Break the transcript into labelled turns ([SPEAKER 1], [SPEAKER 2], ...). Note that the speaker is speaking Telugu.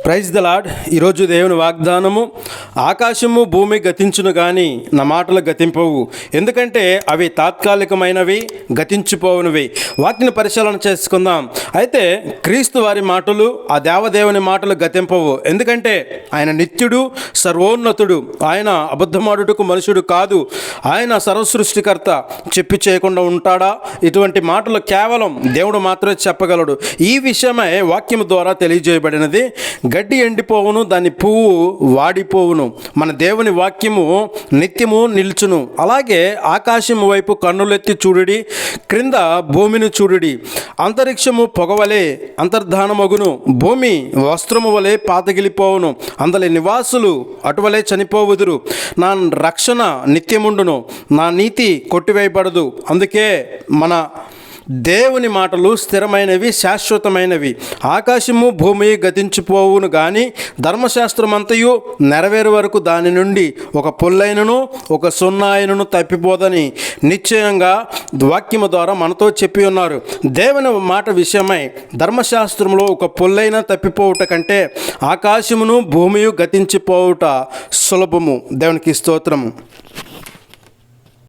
[SPEAKER 1] Praise the lord. ఈరోజు దేవుని వాగ్దానము, ఆకాశము భూమి గతించును కానీ నా మాటలు గతింపవు, ఎందుకంటే అవి తాత్కాలికమైనవి, గతించిపోవునవి. వాటిని పరిశీలన చేసుకుందాం. అయితే క్రీస్తు వారి మాటలు, ఆ దేవదేవుని మాటలు గతింపవు, ఎందుకంటే ఆయన నిత్యుడు, సర్వోన్నతుడు. ఆయన అబద్ధమాడుటకు మనుషుడు కాదు. ఆయన సర్వసృష్టికర్త. చెప్పి చేయకుండా ఉంటాడా? ఇటువంటి మాటలు కేవలం దేవుడు మాత్రమే చెప్పగలడు. ఈ విషయమై వాక్యము ద్వారా తెలియజేయబడినది. గడ్డి ఎండిపోవును, దాని పువ్వు వాడిపోవును, మన దేవుని వాక్యము నిత్యము నిలుచును. అలాగే ఆకాశము వైపు కన్నులెత్తి చూడుడి, క్రింద భూమిని చూడుడి. అంతరిక్షము పొగవలే అంతర్ధానమగును, భూమి వస్త్రము వలె పాతగిలిపోవును, అందలి నివాసులు అటువలే చనిపోవుదురు. నా రక్షణ నిత్యముండును, నా నీతి కొట్టివేయబడదు. అందుకే మన దేవుని మాటలు స్థిరమైనవి, శాశ్వతమైనవి. ఆకాశము భూమి గతించిపోవును కానీ ధర్మశాస్త్రమంతయు నెరవేరు వరకు దాని నుండి ఒక పొల్లైనను ఒక సున్నాయనను తప్పిపోదని నిశ్చయంగా వాక్యము ద్వారా మనతో చెప్పి ఉన్నారు. దేవుని మాట విషయమై ధర్మశాస్త్రంలో ఒక పొల్లైన తప్పిపోవుట కంటే ఆకాశమును భూమియు గతించిపోవుట సులభము. దేవునికి స్తోత్రము.